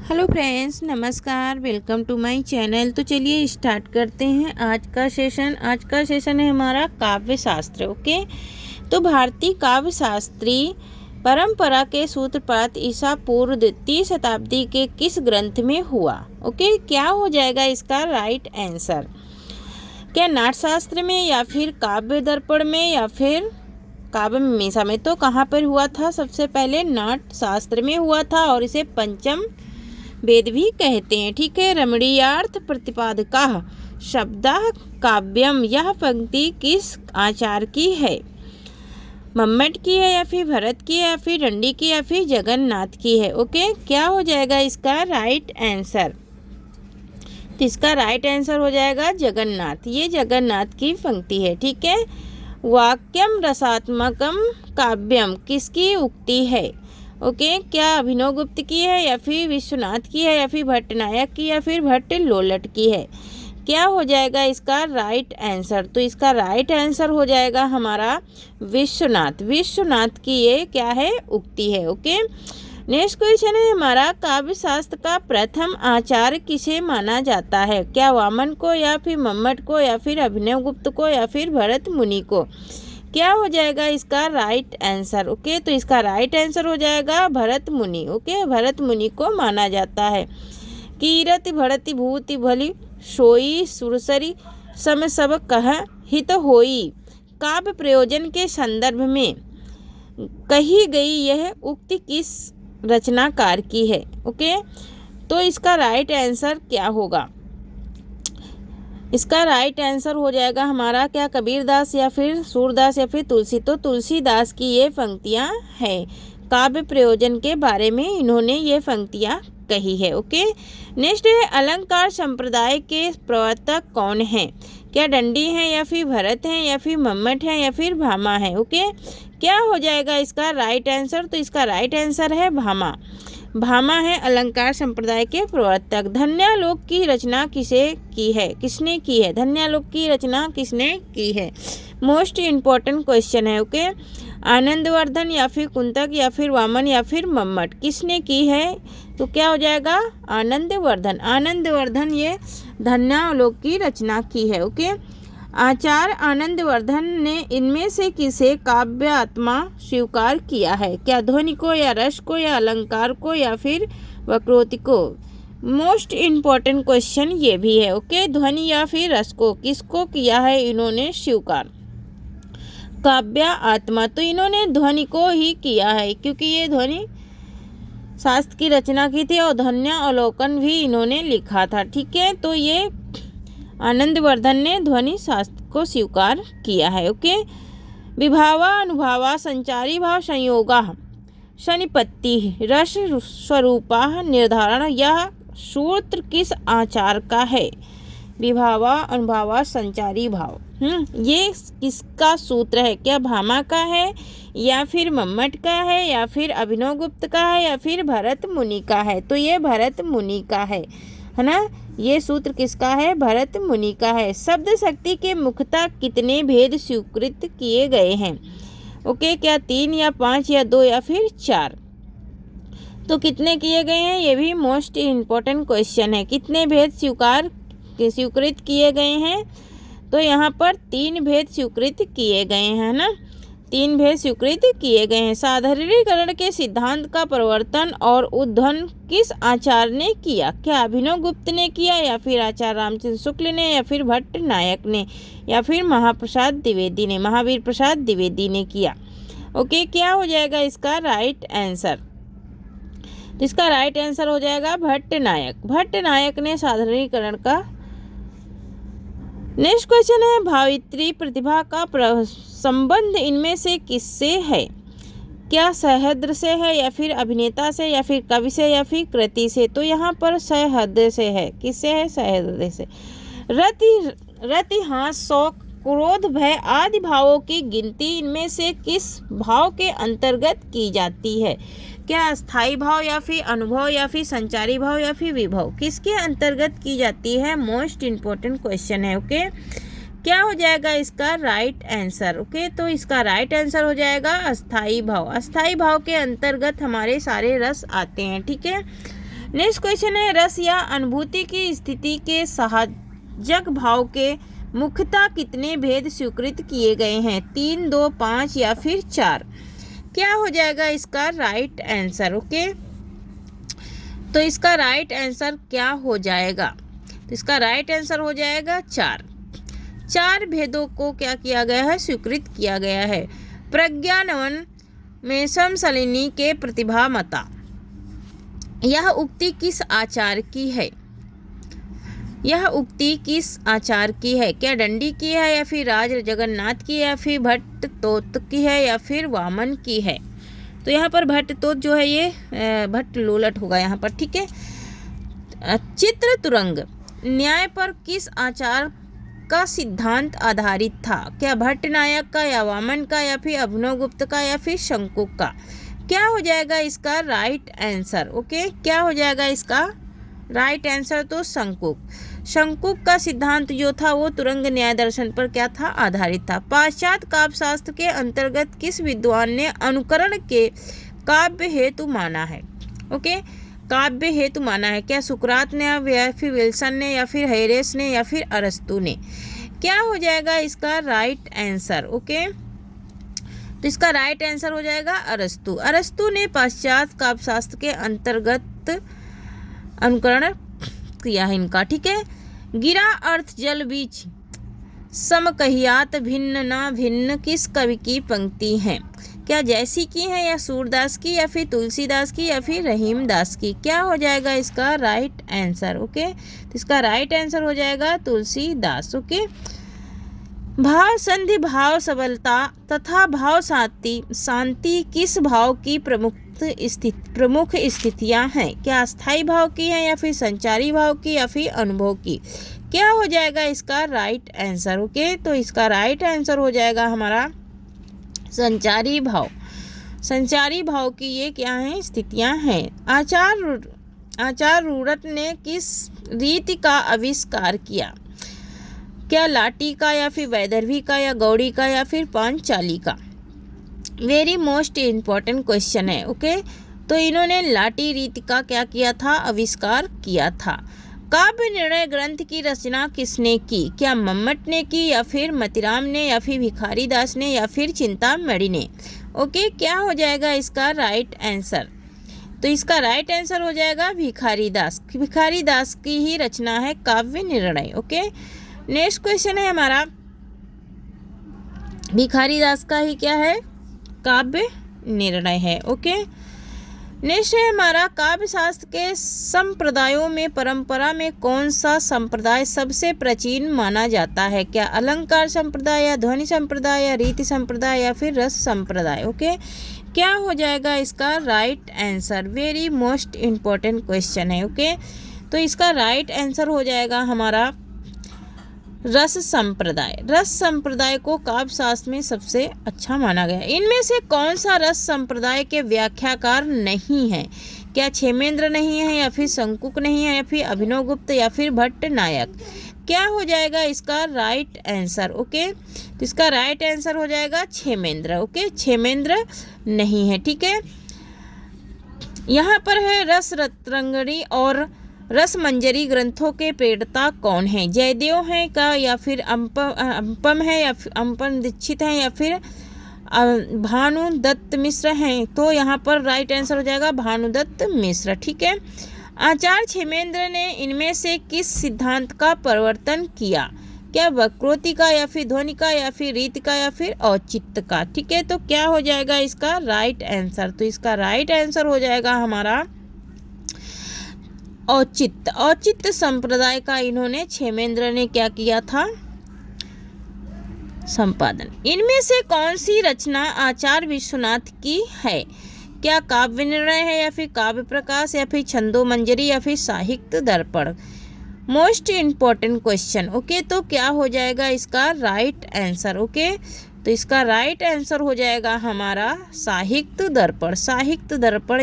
Hello friends, नमस्कार। Welcome to my channel. तो चलिए स्टार्ट करते हैं आज का सेशन है हमारा काव्य शास्त्र। ओके, तो भारतीय काव्य शास्त्री परंपरा के सूत्रपात ईसा पूर्व 2वीं शताब्दी के किस ग्रंथ में हुआ? ओके, क्या हो जाएगा इसका राइट आंसर? क्या नाट्यशास्त्र में, या फिर काव्य दर्पण में, या फिर काव्य मीमांसा में? तो कहाँ पर हुआ था? सबसे पहले नाट्यशास्त्र में हुआ था और इसे पंचम वेद भी कहते हैं। ठीक है। रमणीयार्थ प्रतिपादका शब्दः काव्यम, यह पंक्ति किस आचार्य की है? मम्मट की है, या फिर भरत की है, या फिर दंडी की, या फिर जगन्नाथ की है? ओके, क्या हो जाएगा इसका राइट आंसर? तो इसका राइट आंसर हो जाएगा जगन्नाथ। ये जगन्नाथ की पंक्ति है। ठीक है। वाक्यम रसात्मकम काव्यम किसकी उक्ति है? ओके, क्या अभिनवगुप्त की है, या फिर विश्वनाथ की है, या फिर भट्टनायक की, या फिर भट्ट लोलट की है? क्या हो जाएगा इसका राइट आंसर? तो इसका राइट आंसर हो जाएगा हमारा विश्वनाथ की ये क्या है? उक्ति है। ओके, नेक्स्ट क्वेश्चन है हमारा, काव्य शास्त्र का प्रथम आचार्य किसे माना जाता है? क्या वामन को, या फिर मम्मट को, या फिर अभिनवगुप्त को, या फिर भरत मुनि को? क्या हो जाएगा इसका राइट आंसर? ओके, तो इसका राइट आंसर हो जाएगा भरत मुनि। ओके, भरत मुनि को माना जाता है। कीरति भरति भूति भली सोई सुरसरी सम सब कह हित होई काव्य प्रयोजन के संदर्भ में कही गई यह उक्ति किस रचनाकार की है? ओके, तो इसका राइट आंसर क्या होगा? इसका राइट आंसर हो जाएगा हमारा क्या कबीरदास, या फिर सूरदास, या फिर तुलसी? तो तुलसीदास की ये पंक्तियाँ हैं। काव्य प्रयोजन के बारे में इन्होंने ये पंक्तियाँ कही है। ओके, नेक्स्ट है अलंकार संप्रदाय के प्रवर्तक कौन हैं? क्या दंडी हैं, या फिर भरत हैं, या फिर मम्मट हैं, या फिर भामा है? ओके, क्या हो जाएगा इसका राइट आंसर? तो इसका राइट आंसर है भामा है अलंकार संप्रदाय के प्रवर्तक। धन्यालोक की रचना किसने की है? धन्यालोक की रचना किसने की है? मोस्ट इम्पोर्टेंट क्वेश्चन है। ओके, आनंदवर्धन, या फिर कुंतक, या फिर वामन, या फिर मम्मट? किसने की है? तो क्या हो जाएगा? आनंदवर्धन ये धन्यालोक की रचना की है। ओके, आचार्य आनंदवर्धन ने इनमें से किसे काव्य आत्मा स्वीकार किया है? क्या ध्वनि को, या रस को, या अलंकार को, या फिर वक्रोक्ति को? मोस्ट इम्पोर्टेंट क्वेश्चन ये भी है। ओके, ध्वनि या फिर रस को किसको किया है इन्होंने स्वीकार? काव्य आत्मा, तो इन्होंने ध्वनि को ही किया है, क्योंकि ये ध्वनि शास्त्र की रचना की थी और धन्य अवलोकन भी इन्होंने लिखा था। ठीक है, तो ये आनंदवर्धन ने ध्वनि शास्त्र को स्वीकार किया है। ओके, विभावा अनुभावा संचारी भाव संयोगा शनिपत्ति रस स्वरूपा निर्धारण, यह सूत्र किस आचार का है? विभावा अनुभावा संचारी भाव, ये किसका सूत्र है? क्या भामा का है, या फिर मम्मट का है, या फिर अभिनवगुप्त का है, या फिर भरत मुनि का है? तो ये भरत मुनि का है ना? ये सूत्र किसका है? भरत मुनि का है। शब्द शक्ति के मुख्यतः कितने भेद स्वीकृत किए गए हैं? ओके, क्या 3, या 5, या 2, या फिर 4? तो कितने किए गए हैं? ये भी मोस्ट इम्पोर्टेंट क्वेश्चन है। कितने भेद स्वीकृत किए गए हैं? तो यहाँ पर 3 भेद स्वीकृत किए गए हैं ना? 3 भेद स्वीकृत किए गए हैं। साधारणीकरण के सिद्धांत का प्रवर्तन और उद्भवन किस आचार्य ने किया? क्या अभिनवगुप्त ने किया, या फिर आचार्य रामचंद्र शुक्ल ने, या फिर भट्ट नायक ने, या फिर महावीर प्रसाद द्विवेदी ने किया? ओके, क्या हो जाएगा इसका राइट आंसर? इसका राइट आंसर हो जाएगा भट्ट नायक ने साधारणीकरण का। नेक्स्ट क्वेश्चन है, भावित्री प्रतिभा का संबंध इनमें से किससे है? क्या सहृदय से है, या फिर अभिनेता से, या फिर कवि से, या फिर कृति से? तो यहाँ पर सहृदय से है। किससे है? सहृदय से। रति हास शौक क्रोध भय आदि भावों की गिनती इनमें से किस भाव के अंतर्गत की जाती है? क्या स्थायी भाव, या फिर अनुभव, या फिर संचारी भाव, या फिर विभव? किसके अंतर्गत की जाती है? मोस्ट इम्पोर्टेंट क्वेश्चन है। ओके, क्या हो जाएगा इसका राइट आंसर? ओके, तो इसका राइट आंसर हो जाएगा अस्थाई भाव। अस्थाई भाव के अंतर्गत हमारे सारे रस आते हैं। ठीक है, नेक्स्ट क्वेश्चन है, रस या अनुभूति की स्थिति के सहजक भाव के मुख्यतः कितने भेद स्वीकृत किए गए हैं? 3, 2, 5 या फिर 4? क्या हो जाएगा इसका राइट आंसर? ओके, तो इसका राइट आंसर क्या हो जाएगा? तो इसका राइट आंसर हो जाएगा 4। 4 भेदों को क्या किया गया है? स्वीकृत किया गया है। प्रज्ञानवन में समसलिनी के प्रतिभा मता, यह उक्ति किस आचार्य की है? यह उक्ति किस आचार्य की है? क्या दंडी की है या फिर राज जगन्नाथ की है या फिर भट्ट तोत की है या फिर वामन की है? तो यहाँ पर भट्ट तोत जो है ये भट्ट लोलट होगा यहाँ पर, ठीक है। चित्र तुरंग न्याय पर किस आचार्य का सिद्धांत आधारित था? क्या भट्ट नायक का या वामन का या फिर अभिनवगुप्त का या फिर शंकुक का? क्या हो जाएगा इसका राइट आंसर? ओके, क्या हो जाएगा इसका राइट आंसर? तो शंकुक का सिद्धांत जो था वो तुरंग न्याय दर्शन पर क्या था? आधारित था। पाश्चात्य काव्य शास्त्र के अंतर्गत किस विद्वान ने अनुकरण के काव्य हेतु माना है? ओके, काव्य हेतु माना है। क्या सुकरात ने या फिर विल्सन ने या फिर हेरेस ने या फिर अरस्तु ने? क्या हो जाएगा इसका राइट आंसर? ओके, तो इसका राइट आंसर हो जाएगा अरस्तु। अरस्तु ने पाश्चात्य काव्य शास्त्र के अंतर्गत अनुकरण किया है इनका, ठीक है। गिरा अर्थ जल बीच समकहियात भिन्न न भिन्न किस कवि की पंक्ति है? क्या जैसी की है या सूरदास की या फिर तुलसीदास की या फिर रहीमदास की? क्या हो जाएगा इसका राइट आंसर? ओके, तो इसका राइट आंसर हो जाएगा तुलसीदास। ओके, भाव संधि, भाव सबलता तथा भाव शांति किस भाव की प्रमुख स्थितियां हैं? क्या अस्थाई भाव की है या फिर संचारी भाव की या फिर अनुभव की? क्या हो जाएगा इसका राइट आंसर? ओके, तो इसका राइट आंसर हो जाएगा हमारा संचारी भाव। संचारी भाव की ये क्या है? स्थितियां हैं। आचार्य रूरट ने किस रीति का आविष्कार किया? क्या लाटी का या फिर वैदर्भी का या गौड़ी का या फिर पांचाली का? वेरी मोस्ट इम्पॉर्टेंट क्वेश्चन है। ओके, तो इन्होंने लाटी रीति का क्या किया था? आविष्कार किया था। काव्य निर्णय ग्रंथ की रचना किसने की? क्या मम्मट ने की या फिर मतिराम ने या फिर भिखारी दास ने या फिर चिंतामणि ने? ओके, क्या हो जाएगा इसका राइट आंसर? तो इसका राइट आंसर हो जाएगा भिखारी दास। भिखारी दास की ही रचना है काव्य निर्णय। ओके, नेक्स्ट क्वेश्चन है हमारा, भिखारी दास का ही क्या है? काव्य निर्णय है। ओके, नेक्स्ट है हमारा, काव्य शास्त्र के संप्रदायों में परंपरा में कौन सा संप्रदाय सबसे प्राचीन माना जाता है? क्या अलंकार संप्रदाय या ध्वनि संप्रदाय या रीति संप्रदाय या फिर रस संप्रदाय? ओके, क्या हो जाएगा इसका right answer? Very most important question है। ओके, तो इसका राइट आंसर हो जाएगा हमारा रस संप्रदाय। रस संप्रदाय को काव्य शास्त्र में सबसे अच्छा माना गया। इनमें से कौन सा रस संप्रदाय के व्याख्याकार नहीं है? क्या क्षेमेंद्र नहीं है या फिर शंकुक नहीं है या फिर अभिनवगुप्त या फिर भट्ट नायक? क्या हो जाएगा इसका राइट आंसर? ओके, तो इसका राइट आंसर हो जाएगा क्षेमेंद्र। ओके, क्षेमेंद्र नहीं है, ठीक है। यहाँ पर है रस रत्नगरी और रस मंजरी ग्रंथों के प्रेरता कौन है? जयदेव हैं का या फिर अंपम है या फिर अंपम दीक्षित हैं या फिर भानुदत्त मिश्र हैं? तो यहाँ पर राइट आंसर हो जाएगा भानुदत्त मिश्र, ठीक है। आचार्य क्षेमेंद्र ने इनमें से किस सिद्धांत का प्रवर्तन किया? क्या वक्रोक्ति का या फिर ध्वनि का या फिर रीति का या फिर औचित्य का? ठीक है, तो क्या हो जाएगा इसका राइट आंसर? तो इसका राइट आंसर हो जाएगा हमारा औचित्य। औचित्य संप्रदाय का इन्होंने क्षेमेंद्र ने क्या किया था? संपादन। इनमें से कौन सी रचना आचार्य विश्वनाथ की है? क्या काव्य निर्णय है या फिर काव्य प्रकाश या फिर छंदो मंजरी या फिर साहित्य दर्पण? Most important question. ओके, तो क्या हो जाएगा इसका राइट आंसर? ओके, तो इसका राइट आंसर हो जाएगा हमारा साहित्य दर्पण। साहित्य दर्पण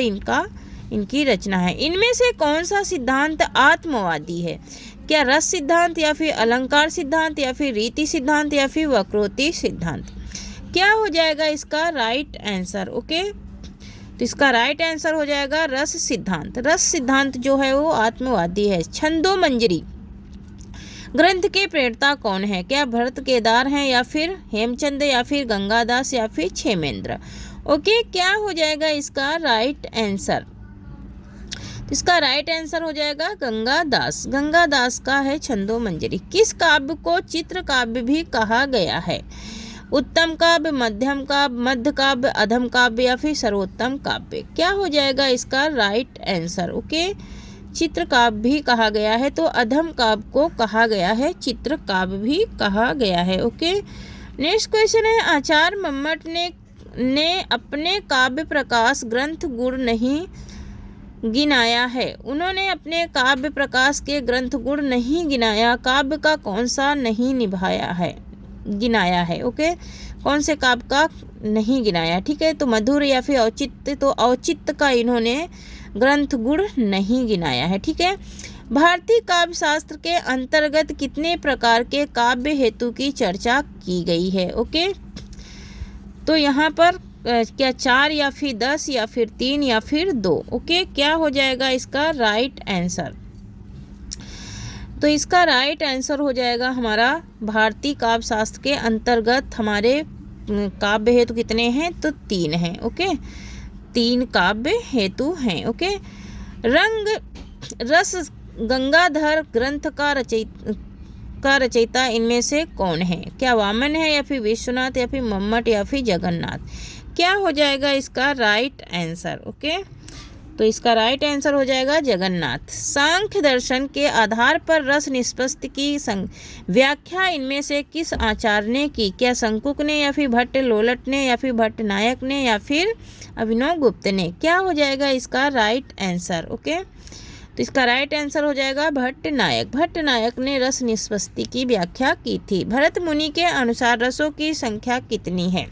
इनकी रचना है। इनमें से कौन सा सिद्धांत आत्मवादी है? क्या रस सिद्धांत या फिर अलंकार सिद्धांत या फिर रीति सिद्धांत या फिर वक्रोक्ति सिद्धांत? क्या हो जाएगा इसका राइट आंसर? ओके, तो इसका राइट आंसर हो जाएगा रस सिद्धांत। रस सिद्धांत जो है वो आत्मवादी है। छंदोमंजरी ग्रंथ के प्रणेता कौन है? क्या भरत केदार हैं या फिर हेमचंद या फिर गंगादास या फिर क्षेमेंद्र? ओके, क्या हो जाएगा इसका राइट आंसर? इसका राइट आंसर हो जाएगा गंगादास। गंगादास का है छंदोमंजरी। किस काव्य को चित्र काव्य भी कहा गया है? उत्तम काव्य, मध्यम काव्य, मध्य काव्य, अधम काव्य या फिर सर्वोत्तम काव्य? क्या हो जाएगा इसका राइट आंसर? ओके, चित्र काव्य भी कहा गया है, तो अधम काव्य को कहा गया है चित्र काव्य भी कहा गया है। ओके, नेक्स्ट क्वेश्चन है, आचार्य मम्मट ने अपने काव्य प्रकाश ग्रंथ गुण नहीं गिनाया है। उन्होंने अपने काव्य प्रकाश के ग्रंथ गुण नहीं गिनाया। काव्य का कौन सा नहीं निभाया है, गिनाया है? ओके, कौन से काव्य का नहीं गिनाया? ठीक है, तो मधुर या फिर औचित्य, तो औचित्य का इन्होंने ग्रंथ गुण नहीं गिनाया है। ठीक है, भारतीय काव्य शास्त्र के अंतर्गत कितने प्रकार के काव्य हेतु की चर्चा की गई है? ओके, तो यहाँ पर क्या 4 या फिर 10 या फिर 3 या फिर 2? ओके, क्या हो जाएगा इसका राइट आंसर? तो इसका राइट आंसर हो जाएगा हमारा भारतीय काव्य शास्त्र के अंतर्गत हमारे काव्य हेतु कितने हैं? तो 3 हैं। ओके, 3 काव्य हेतु हैं। ओके, रंग रस गंगाधर ग्रंथ का रचयिता इनमें से कौन है? क्या वामन है या फिर विश्वनाथ या फिर मम्मट या फिर जगन्नाथ? क्या हो जाएगा इसका राइट आंसर? ओके, तो इसका राइट आंसर हो जाएगा जगन्नाथ। सांख्य दर्शन के आधार पर रस निष्पत्ति की व्याख्या इनमें से किस आचार्य ने की? क्या शंकुक ने या फिर भट्ट लोलट ने या फिर भट्ट नायक ने या फिर अभिनव गुप्त ने? क्या हो जाएगा इसका राइट आंसर? ओके, तो इसका राइट आंसर हो जाएगा भट्ट नायक। भट्ट नायक ने रस निष्पत्ति की व्याख्या की थी। भरत मुनि के अनुसार रसों की संख्या कितनी है?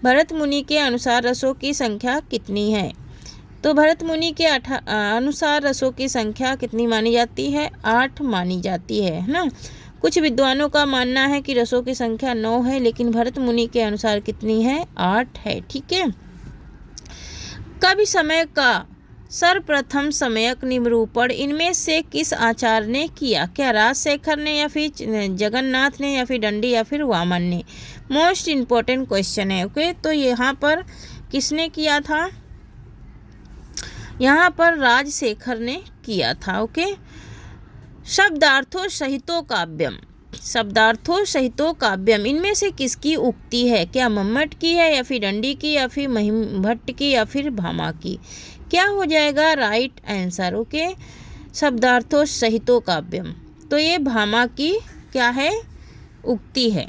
भरत मुनि के अनुसार रसों की संख्या कितनी है? तो भरत मुनि के अनुसार रसों की संख्या कितनी मानी जाती है? 8 मानी जाती है ना। कुछ विद्वानों का मानना है कि रसों की संख्या 9 है, लेकिन भरत मुनि के अनुसार कितनी है? 8 है। ठीक है, कवि समय का सर्वप्रथम सम्यक निरूपण इनमें से किस आचार्य ने किया? क्या राजशेखर ने या फिर जगन्नाथ ने या फिर दंडी या फिर वामन ने? मोस्ट इम्पोर्टेंट क्वेश्चन है। ओके, तो यहाँ पर किसने किया था? यहाँ पर राजशेखर ने किया था। ओके, शब्दार्थों सहितो काव्यम, शब्दार्थों सहितो काव्यम इनमें से किसकी उक्ति है? क्या मम्मट की है या फिर दंडी की या फिर भट्ट की या फिर भामा की? क्या हो जाएगा राइट आंसर? ओके, शब्दार्थों सहितो काव्यम, तो ये भामा की क्या है? उक्ति है।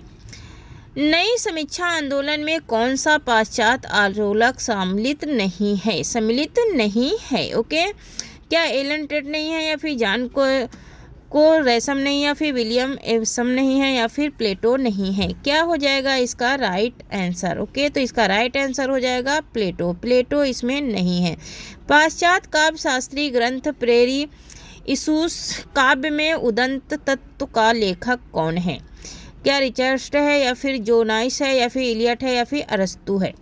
नई समीक्षा आंदोलन में कौन सा पाश्चात्य आलोचक सम्मिलित नहीं है? सम्मिलित नहीं है। ओके, क्या एलन टेट नहीं है या फिर जॉन को रेसम नहीं या फिर विलियम एवसम नहीं है या फिर प्लेटो नहीं है? क्या हो जाएगा इसका राइट आंसर? ओके, तो इसका राइट आंसर हो जाएगा प्लेटो। प्लेटो इसमें नहीं है। पाश्चात्य काव्य शास्त्रीय ग्रंथ प्रेरी इसूस काव्य में उदंत तत्व का लेखक कौन है? क्या रिचर्ड है या फिर जोनाइस है या फिर इलियट है या फिर अरस्तु है?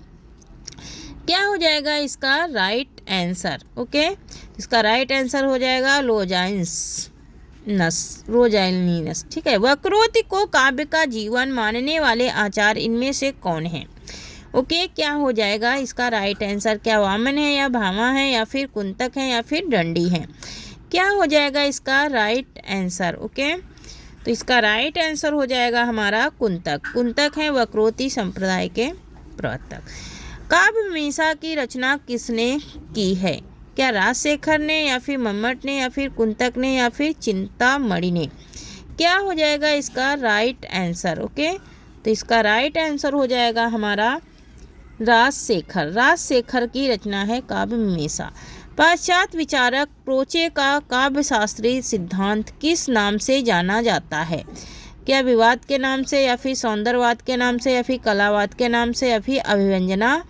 क्या हो जाएगा इसका राइट आंसर? ओके, इसका राइट आंसर हो जाएगा रोजाइनिनस। ठीक है, वक्रोक्ति को काव्य का जीवन मानने वाले आचार्य इनमें से कौन है? ओके, क्या हो जाएगा इसका राइट आंसर? क्या वामन है या भामा है या फिर कुंतक है या फिर दंडी है? क्या हो जाएगा इसका राइट आंसर? ओके, तो इसका राइट आंसर हो जाएगा हमारा कुंतक। कुंतक है वक्रोक्ति संप्रदाय के प्रवर्तक। काव्य मीमांसा की रचना किसने की है? क्या राजशेखर ने या फिर मम्मट ने या फिर कुंतक ने या फिर चिंतामणि ने? क्या हो जाएगा इसका राइट आंसर? ओके, तो इसका राइट आंसर हो जाएगा हमारा राजशेखर। राजशेखर की रचना है काव्य मीमांसा। पाश्चात्य विचारक प्रोचे का काव्य शास्त्रीय सिद्धांत किस नाम से जाना जाता है? क्या विवाद के नाम से या फिर सौंदर्यवाद के नाम से या फिर कलावाद के नाम से या फिर अभिव्यंजना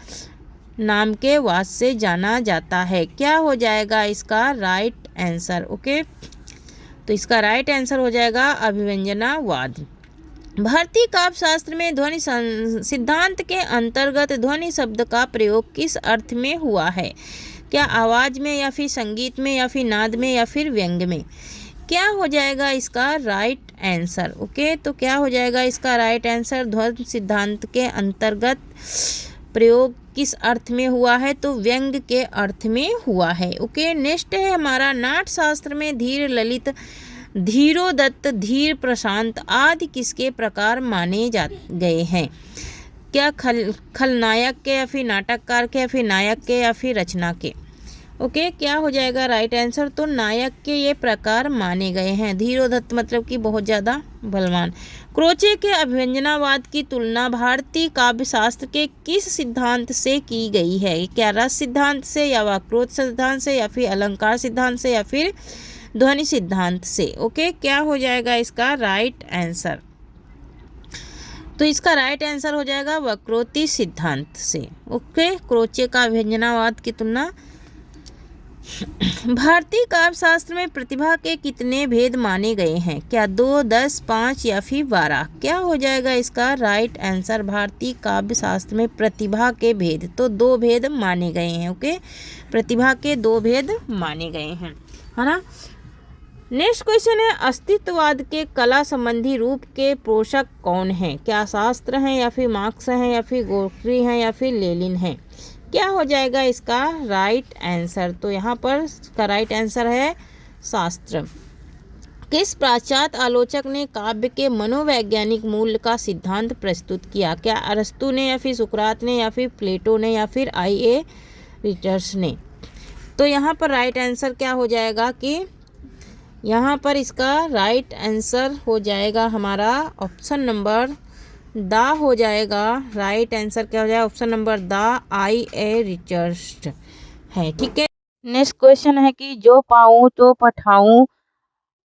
नाम के वाद से जाना जाता है? क्या हो जाएगा इसका राइट आंसर? ओके, तो इसका राइट आंसर हो जाएगा अभिव्यंजनावाद। भारतीय काव्य शास्त्र में ध्वनि सिद्धांत के अंतर्गत ध्वनि शब्द का प्रयोग किस अर्थ में हुआ है? क्या आवाज में, या फिर संगीत में, या फिर नाद में, या फिर व्यंग में? क्या हो जाएगा इसका राइट आंसर? ओके, तो क्या हो जाएगा इसका राइट आंसर? ध्वनि सिद्धांत के अंतर्गत प्रयोग किस अर्थ में हुआ है? तो व्यंग के अर्थ में हुआ है। ओके, नेक्स्ट है हमारा नाट्य शास्त्र में धीर, ललित, धीरोदत्त, धीर, प्रशांत आदि किसके प्रकार माने गए हैं? क्या खलनायक के, या फिर नाटककार के, या फिर नायक के, या फिर रचना के? ओके, क्या हो जाएगा राइट आंसर? तो नायक के ये प्रकार माने गए हैं। धीरोदत्त मतलब कि बहुत ज़्यादा बलवान। क्रोचे के अभिव्यंजनावाद की तुलना भारतीय काव्य शास्त्र के किस सिद्धांत से की गई है? क्या रस सिद्धांत से, या वक्रोक्त सिद्धांत से, या फिर अलंकार सिद्धांत से, या फिर ध्वनि सिद्धांत से? ओके, क्या हो जाएगा इसका राइट आंसर? तो इसका राइट आंसर हो जाएगा वक्रोक्ति सिद्धांत से। ओके, क्रोचे का अभिव्यंजनावाद की तुलना। भारतीय काव्य शास्त्र में प्रतिभा के कितने भेद माने गए हैं? क्या 2, 10, 5 या फिर 12? क्या हो जाएगा इसका राइट आंसर? भारतीय काव्य शास्त्र में प्रतिभा के भेद, तो 2 भेद माने गए हैं। ओके, प्रतिभा के 2 भेद माने गए हैं, है ना। नेक्स्ट क्वेश्चन है अस्तित्ववाद के कला संबंधी रूप के पोषक कौन हैं? क्या शास्त्र हैं, या फिर मार्क्स हैं, या फिर गोर्की हैं, या फिर लेनिन हैं? क्या हो जाएगा इसका राइट आंसर? तो यहाँ पर इसका राइट आंसर है शास्त्र। किस पाश्चात्य आलोचक ने काव्य के मनोवैज्ञानिक मूल्य का सिद्धांत प्रस्तुत किया? क्या अरस्तु ने, या फिर सुकरात ने, या फिर प्लेटो ने, या फिर I.A. रिचर्ड्स ने? तो यहाँ पर राइट आंसर क्या हो जाएगा कि यहाँ पर इसका राइट आंसर हो जाएगा हमारा ऑप्शन नंबर द हो जाएगा। राइट आंसर क्या हो जाएगा? Option number the I.A. Richards है। ठीक है, नेक्स्ट क्वेश्चन है कि जो पाऊँ तो पठाऊँ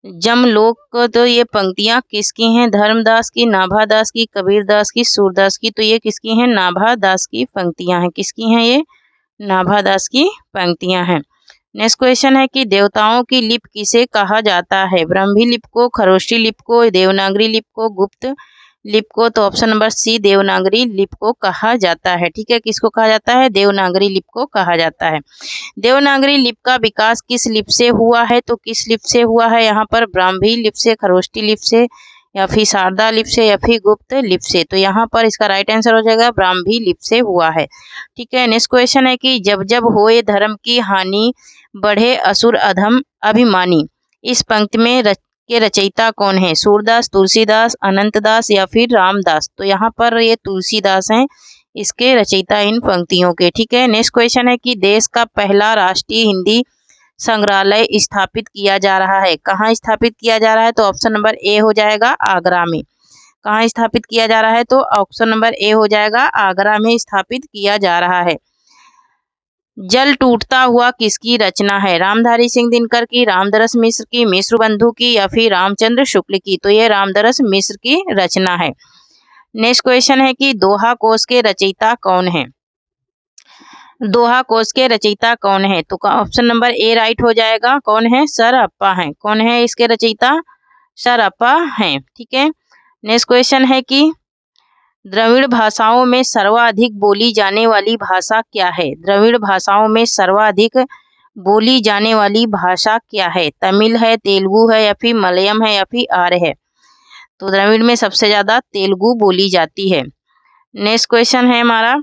जमलोक को, तो ये पंक्तियाँ किसकी हैं? धर्मदास की, नाभादास की, कबीरदास की, सूरदास की? तो ये किसकी हैं? नाभादास की पंक्तियाँ हैं। किसकी हैं ये? नाभादास की पंक्तियाँ हैं। नेक्स्ट क्वेश्चन है कि देवताओं की लिपि किसे कहा जाता है? ब्राह्मी लिपि को, खरोष्टी लिपि को, देवनागरी लिपि को, गुप्त लिपि को? तो ऑप्शन नंबर सी देवनागरी लिपि को कहा जाता है। ठीक है, किसको कहा जाता है? देवनागरी लिपि को कहा जाता है। देवनागरी लिपि का विकास किस लिपि से हुआ है? तो किस लिपि से हुआ है यहाँ पर? ब्राह्मी लिपि से, खरोष्टी लिपि से, या फिर शारदा लिपि से, या फिर गुप्त लिपि से? तो यहाँ पर इसका राइट आंसर हो जाएगा ब्राह्मी लिपि से हुआ है। ठीक है, नेक्स्ट क्वेश्चन है कि जब जब होए धर्म की हानि, बढ़े असुर अधम अभिमानी, इस पंक्ति में के रचयिता कौन है? सूरदास, तुलसीदास, अनंतदास, या फिर रामदास? तो यहाँ पर ये तुलसीदास हैं इसके रचयिता इन पंक्तियों के। ठीक है, नेक्स्ट क्वेश्चन है कि देश का पहला राष्ट्रीय हिंदी संग्रहालय स्थापित किया जा रहा है। कहाँ स्थापित किया जा रहा है? तो ऑप्शन नंबर ए हो जाएगा आगरा में। कहाँ स्थापित किया जा रहा है? तो ऑप्शन नंबर ए हो जाएगा आगरा में स्थापित किया जा रहा है। जल टूटता हुआ किसकी रचना है? रामधारी सिंह दिनकर की, रामदरस मिश्र की, मिश्र बंधु की, या फिर रामचंद्र शुक्ल की? तो ये रामदरस मिश्र की रचना है। नेक्स्ट क्वेश्चन है कि दोहा कोश के रचयिता कौन है? दोहा कोश के रचयिता कौन है? तो ऑप्शन नंबर ए राइट हो जाएगा। कौन है? सर अप्पा हैं। कौन है इसके रचयिता? सर अप्पा हैं। ठीक है, नेक्स्ट क्वेश्चन है कि द्रविड़ भाषाओं में सर्वाधिक बोली जाने वाली भाषा क्या है? द्रविड़ भाषाओं में सर्वाधिक बोली जाने वाली भाषा क्या है? तमिल है, तेलुगु है, या फिर मलयालम है, या फिर आर्य है? तो द्रविड़ में सबसे ज्यादा तेलुगु बोली जाती है। नेक्स्ट क्वेश्चन है हमारा,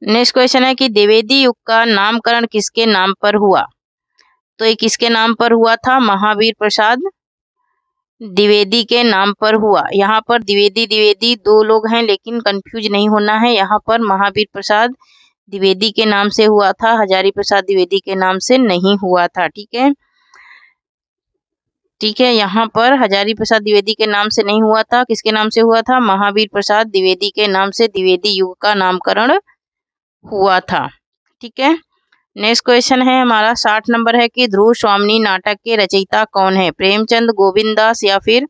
नेक्स्ट क्वेश्चन है कि द्विवेदी युग का नामकरण किसके नाम पर हुआ? तो ये किसके नाम पर हुआ था? महावीर प्रसाद द्विवेदी के नाम पर हुआ। यहाँ पर द्विवेदी 2 लोग हैं, लेकिन कंफ्यूज नहीं होना है। यहाँ पर महावीर प्रसाद द्विवेदी के नाम से हुआ था, हजारी प्रसाद द्विवेदी के नाम से नहीं हुआ था। ठीक है, ठीक है, यहाँ पर हजारी प्रसाद द्विवेदी के नाम से नहीं हुआ था। किसके नाम से हुआ था? महावीर प्रसाद द्विवेदी के नाम से द्विवेदी युग का नामकरण हुआ था। ठीक है, नेक्स्ट क्वेश्चन है हमारा 60 नंबर है कि ध्रुव स्वामिनी नाटक के रचयिता कौन है? प्रेमचंद, गोविंद दास, या फिर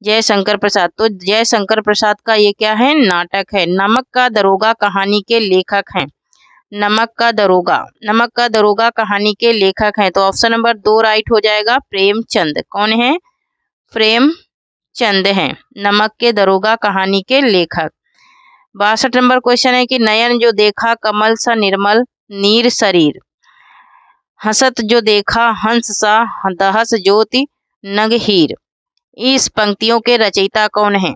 जयशंकर प्रसाद? तो जयशंकर प्रसाद का ये क्या है? नाटक है। नमक का दरोगा कहानी के लेखक हैं। नमक का दरोगा कहानी के लेखक हैं। तो ऑप्शन नंबर 2 राइट हो जाएगा। प्रेमचंद। कौन है? चंद हैं। नमक के दरोगा कहानी के लेखक। 62 नंबर क्वेश्चन है कि नयन जो देखा कमल सा निर्मल नीर शरीर, हसत जो देखा हंस सा दहस ज्योति नग हीर। इस पंक्तियों के रचयिता कौन है?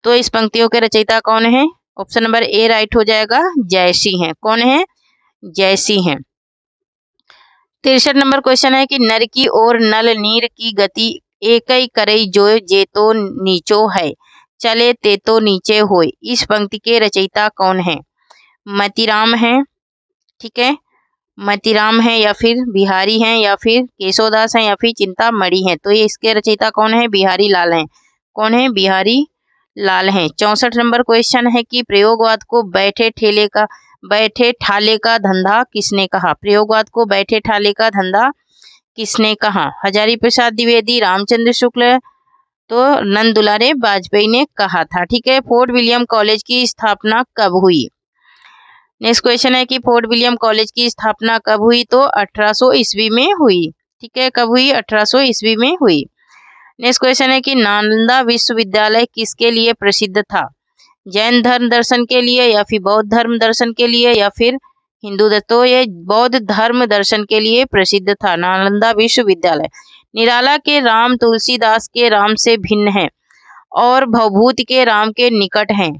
तो इस पंक्तियों के रचयिता कौन है? ऑप्शन नंबर ए राइट हो जाएगा, जयसी हैं। कौन है? जयसी हैं। 63 नंबर क्वेश्चन है कि नर की ओर नल नीर की गति एक ही करई जो जे तो नीचो है चले ते तो नीचे होय। इस पंक्ति के रचयिता कौन है? मतीराम है, ठीक है, मतीराम है या फिर बिहारी हैं या फिर केशवदास हैं या फिर चिंतामणि हैं। तो ये इसके रचयिता कौन है? बिहारी लाल हैं। कौन है? बिहारी लाल हैं। 64 नंबर क्वेश्चन है कि प्रयोगवाद को बैठे ठाले का धंधा किसने कहा? प्रयोगवाद को बैठे ठाले का धंधा किसने कहा? हजारी प्रसाद द्विवेदी, रामचंद्र शुक्ल, तो नंद दुलारे वाजपेयी ने कहा था। ठीक है। फोर्ट विलियम कॉलेज की स्थापना कब हुई? नेक्स्ट क्वेश्चन है कि फोर्ट विलियम कॉलेज की स्थापना कब हुई? तो 1800 ईस्वी में हुई। ठीक है, कब हुई? 1800 ईस्वी में हुई। नेक्स्ट क्वेश्चन है कि नालंदा विश्वविद्यालय किसके लिए प्रसिद्ध था? जैन धर्म दर्शन के लिए या फिर बौद्ध धर्म दर्शन के लिए या फिर हिंदू धर्म? तो ये बौद्ध धर्म दर्शन के लिए प्रसिद्ध था नालंदा विश्वविद्यालय। निराला के राम तुलसीदास के राम से भिन्न है और भवभूति के राम के निकट हैं,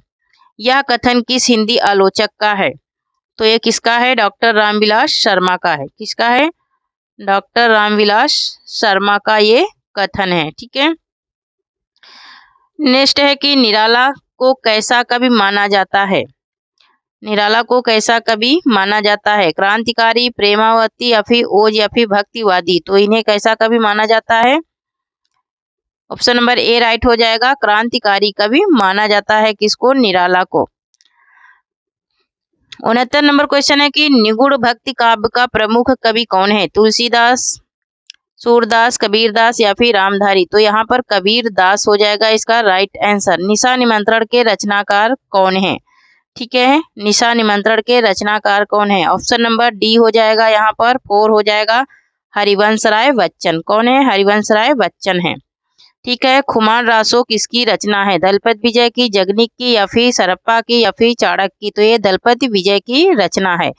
यह कथन किस हिंदी आलोचक का है? तो ये किसका है? डॉक्टर रामविलास शर्मा का है। किसका है? डॉक्टर रामविलास शर्मा का ये कथन है। ठीक है। नेक्स्ट है कि निराला को कैसा कवि माना जाता है? निराला को कैसा कवि माना जाता है? क्रांतिकारी, प्रेमावती या फिर ओज या फिर भक्तिवादी? तो इन्हें कैसा कवि माना जाता है? ऑप्शन नंबर ए राइट हो जाएगा, क्रांतिकारी कवि माना जाता है। किसको? निराला को। 69 नंबर क्वेश्चन है कि निगूढ़ भक्ति काव्य का प्रमुख कवि कौन है? तुलसीदास, सूरदास, कबीरदास या फिर रामधारी? तो यहाँ पर कबीरदास हो जाएगा इसका राइट आंसर। निशा निमंत्रण के रचनाकार कौन है? ठीक है, निशा निमंत्रण के रचनाकार कौन है? ऑप्शन नंबर डी हो जाएगा, यहाँ पर 4 हो जाएगा, हरिवंश राय बच्चन। कौन है? हरिवंश राय बच्चन है। ठीक है। खुमान रासो किसकी रचना है? दलपत विजय की, जगनिक की या फिर सरप्पा की या फिर चाणक्य की? तो ये दलपत विजय की रचना है।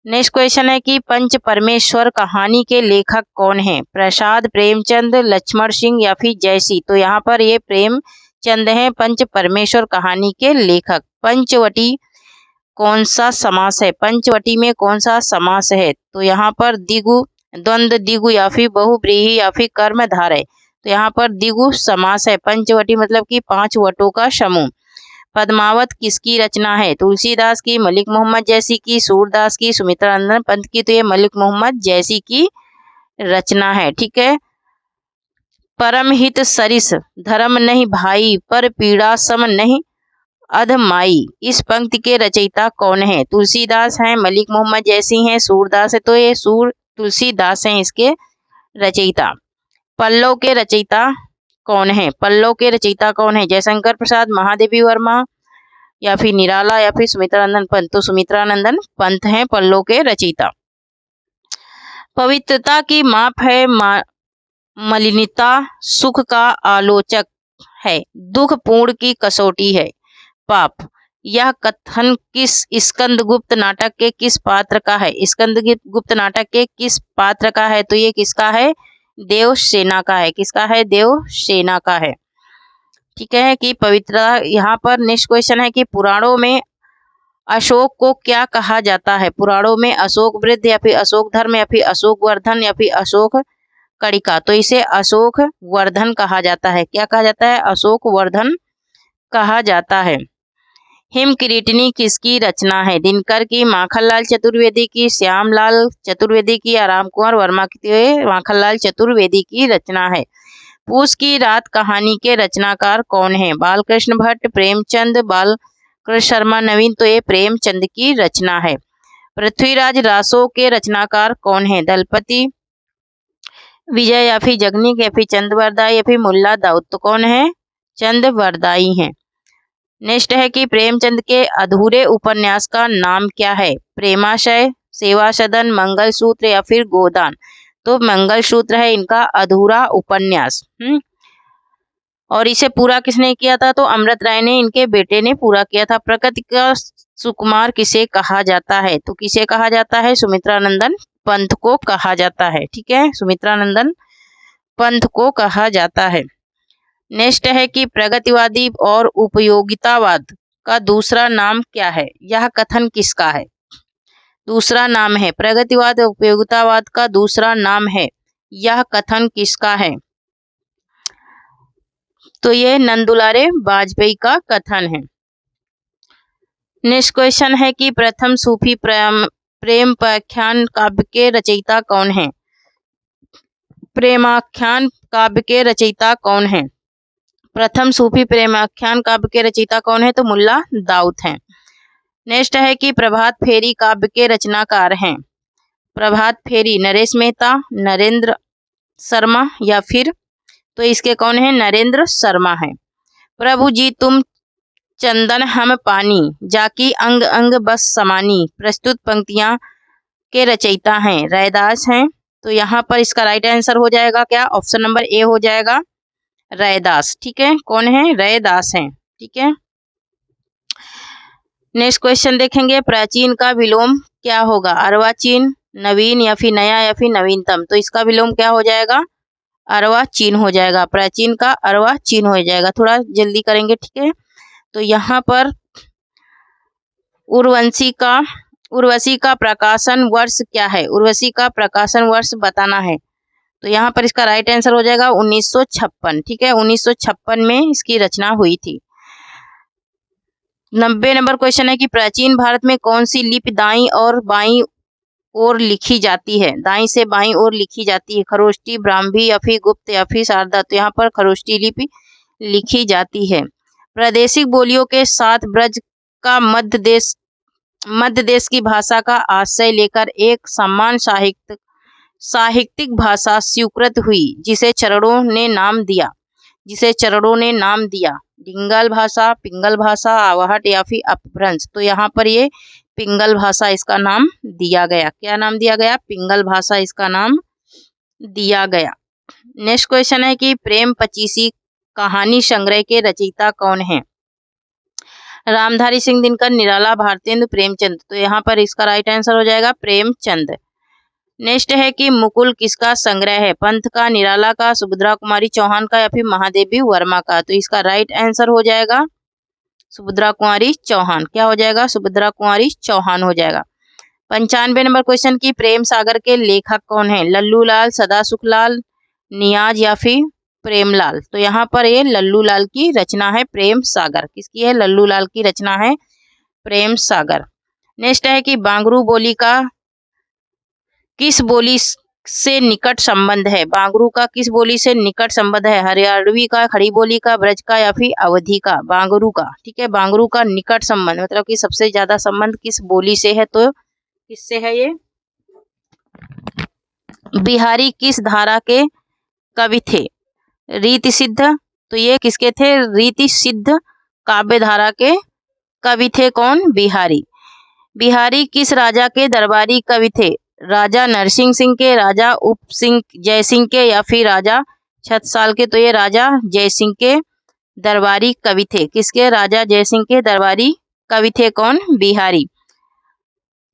नेक्स्ट क्वेश्चन है कि पंच परमेश्वर कहानी के लेखक कौन है? प्रसाद, प्रेमचंद, लक्ष्मण सिंह या फिर जयसी? तो यहाँ पर ये प्रेमचंद हैं पंच परमेश्वर कहानी के लेखक। पंचवटी कौन सा समास है? पंचवटी में कौन सा समास है? तो यहाँ पर दिगु, द्वंद्व, दिगु या फिर बहुव्रीहि या फिर कर्मधारय? तो यहाँ पर दिगु समास है। पंचवटी मतलब कि 5 वटों का समूह। पद्मावत किसकी रचना है? तुलसीदास की, मलिक मोहम्मद जैसी की, सूरदास की, सुमित्रानंदन पंत की? तो ये मलिक मोहम्मद जैसी की रचना है। ठीक है। परम हित सरिस धर्म नहीं भाई, पर पीड़ा सम नहीं अधमाई। इस पंक्ति के रचयिता कौन है? तुलसीदास हैं, मलिक मोहम्मद जैसी हैं, सूरदास है? तो ये तुलसीदास हैं इसके रचयिता। पल्लव के रचयिता कौन है? पल्लव के रचयिता कौन है? जयशंकर प्रसाद, महादेवी वर्मा या फिर निराला या फिर सुमित्रानंदन पंत? तो सुमित्रानंदन पंत हैं पल्लव के रचयिता। पवित्रता की माप है मलिनता सुख का आलोचक है, दुख पूर्ण की कसौटी है पाप। यह कथन किस स्कंदगुप्त नाटक के किस पात्र का है? स्कंदगुप्त नाटक के किस पात्र का है? तो ये किसका है? देवसेना का है। किसका है? देवसेना का है। ठीक है कि पवित्रता। यहाँ पर नेक्स्ट क्वेश्चन है कि पुराणों में अशोक को क्या कहा जाता है? पुराणों में अशोक वृद्ध या फिर अशोक धर्म या फिर अशोक वर्धन या फिर अशोक कड़िका? तो इसे अशोक वर्धन कहा जाता है। क्या कहा जाता है? अशोक वर्धन कहा जाता है। हिम किरीटिनी किसकी रचना है? दिनकर की, माखनलाल चतुर्वेदी की, श्यामलाल चतुर्वेदी की या राम कुंवर वर्मा की? माखनलाल चतुर्वेदी की रचना है। पूस की रात कहानी के रचनाकार कौन है? बालकृष्ण भट्ट, प्रेमचंद, बालकृष्ण शर्मा, नवीन? तो ये प्रेमचंद की रचना है। पृथ्वीराज रासो के रचनाकार कौन है? दलपति विजय या फिर जगनिक या फिर चंद्रवरदाई या फिर मुल्ला दाऊद? तो कौन है? चंद्रवरदाई हैं। नेक्स्ट है कि प्रेमचंद के अधूरे उपन्यास का नाम क्या है? प्रेमाशय, सेवा सदन, मंगल सूत्र या फिर गोदान? तो मंगल सूत्र है इनका अधूरा उपन्यास। और इसे पूरा किसने किया था? तो अमृत राय ने, इनके बेटे ने पूरा किया था। प्रकृति का सुकुमार किसे कहा जाता है? तो किसे कहा जाता है? सुमित्रानंदन पंत को कहा जाता है। ठीक है, सुमित्रानंदन पंत को कहा जाता है। नेक्स्ट है कि प्रगतिवादी और उपयोगितावाद का दूसरा नाम क्या है? यह कथन किसका है? दूसरा नाम है प्रगतिवाद और उपयोगितावाद का दूसरा नाम है, यह कथन किसका है? तो ये नंदुलारे वाजपेयी का कथन है। नेक्स्ट क्वेश्चन है कि प्रथम सूफी प्रेमाख्यान काव्य के रचयिता कौन है? प्रेमाख्यान काव्य के रचयिता कौन है? प्रथम सूफी प्रेमाख्यान काव्य के रचयिता कौन है? तो मुल्ला दाऊद हैं। नेक्स्ट है कि प्रभात फेरी काव्य के रचनाकार हैं। प्रभात फेरी नरेश मेहता, नरेंद्र शर्मा या फिर, तो इसके कौन है? नरेंद्र शर्मा है। प्रभु जी तुम चंदन हम पानी, जाकी अंग अंग बस समानी, प्रस्तुत पंक्तियां के रचयिता हैं रैदास हैं। तो यहाँ पर इसका राइट आंसर हो जाएगा क्या? ऑप्शन नंबर ए हो जाएगा, रैदास। ठीक है, कौन है? रैदास हैं। ठीक है, नेक्स्ट क्वेश्चन देखेंगे, प्राचीन का विलोम क्या होगा? अर्वाचीन, नवीन या फिर नया या फिर नवीनतम। तो इसका विलोम क्या हो जाएगा? अर्वाचीन हो जाएगा। प्राचीन का अर्वाचीन हो जाएगा। थोड़ा जल्दी करेंगे। ठीक है, तो यहाँ पर उर्वशी का प्रकाशन वर्ष क्या है? उर्वशी का प्रकाशन वर्ष बताना है। तो यहाँ पर इसका राइट आंसर हो जाएगा 1956। ठीक है, 1956 में इसकी रचना हुई थी। 90 नंबर क्वेश्चन है कि प्राचीन भारत में कौन सी लिपि दाईं और बाईं ओर लिखी जाती है? दाईं से बाईं ओर लिखी जाती है। खरोष्टी, ब्राह्मी या फिर गुप्त या फिर शारदा। तो यहाँ पर खरोष्टी लिपि लिखी जाती है। प्रादेशिक बोलियों के साथ ब्रज का मध्य देश की भाषा का आश्रय लेकर एक समान साहित्यिक भाषा स्वीकृत हुई, जिसे चरणों ने नाम दिया। ढिंगल भाषा, पिंगल भाषा, आवाहट या फिर अपभ्रंश। तो यहाँ पर ये पिंगल भाषा इसका नाम दिया गया। क्या नाम दिया गया? पिंगल भाषा इसका नाम दिया गया। नेक्स्ट क्वेश्चन है कि प्रेम पचीसी कहानी संग्रह के रचयिता कौन है? रामधारी सिंह दिनकर, निराला, भारतेंदु, प्रेमचंद। तो यहाँ पर इसका राइट आंसर हो जाएगा प्रेमचंद। नेक्स्ट है कि मुकुल किसका संग्रह है? पंत का, निराला का, सुभद्रा कुमारी चौहान का या फिर महादेवी वर्मा का। तो इसका राइट आंसर हो जाएगा सुभद्रा कुमारी चौहान। क्या हो जाएगा? सुभद्रा कुमारी चौहान हो जाएगा। 95 नंबर क्वेश्चन की प्रेम सागर के लेखक कौन है? लल्लू लाल, सदा सुखलाल, नियाज या फिर प्रेमलाल। तो यहाँ पर ये लल्लू लाल की रचना है प्रेम सागर। किसकी है? लल्लू लाल की रचना है प्रेम सागर। नेक्स्ट है कि बांगरू बोली का किस बोली से निकट संबंध है? बांगरू का किस बोली से निकट संबंध है? हरियाणवी का, खड़ी बोली का, ब्रज का या फिर अवधी का? बांगरू का। ठीक है, बांगरू का निकट संबंध मतलब कि सबसे ज्यादा संबंध किस बोली से है? तो किससे है ये? बिहारी किस धारा के कवि थे? रीति सिद्ध। तो ये किसके थे? रीति सिद्ध काव्य धारा के कवि थे। कौन? बिहारी। बिहारी किस राजा के दरबारी कवि थे? राजा नरसिंह सिंह के, राजा जय सिंह के या फिर राजा छत्रसाल के? तो ये राजा जय सिंह के दरबारी कवि थे। किसके? राजा जय सिंह के दरबारी कवि थे। कौन? बिहारी।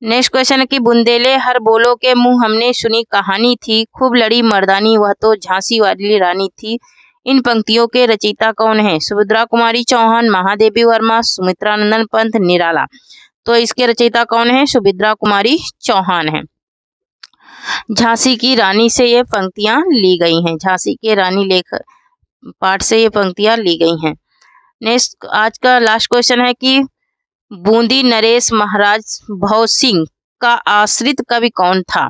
नेक्स्ट क्वेश्चन है कि बुंदेले हर बोलो के मुंह हमने सुनी कहानी थी, खूब लड़ी मर्दानी वह तो झांसी वाली रानी थी। इन पंक्तियों के रचयिता कौन है? सुभद्रा कुमारी चौहान, महादेवी वर्मा, सुमित्रानंदन पंत, निराला। तो इसके रचयिता कौन है? सुभद्रा कुमारी चौहान है। झांसी की रानी से ये पंक्तियां ली गई हैं। झांसी के रानी लेख पाठ से ये पंक्तियां ली गई हैं। नेक्स्ट आज का लास्ट क्वेश्चन है कि बूंदी नरेश महाराज भव सिंह का आश्रित कवि कौन था?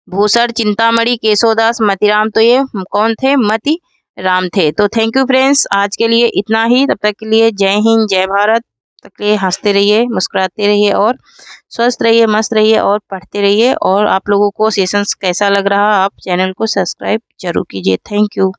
भूषण, चिंतामणि, केशवदास, मतीराम। तो ये कौन थे? मतीराम थे। तो थैंक यू फ्रेंड्स, आज के लिए इतना ही। तब तक के लिए जय हिंद, जय भारत। तब तक के लिए हंसते रहिए, मुस्कुराते रहिए और स्वस्थ रहिए, मस्त रहिए और पढ़ते रहिए। और आप लोगों को सेशंस कैसा लग रहा, आप चैनल को सब्सक्राइब जरूर कीजिए। Thank you.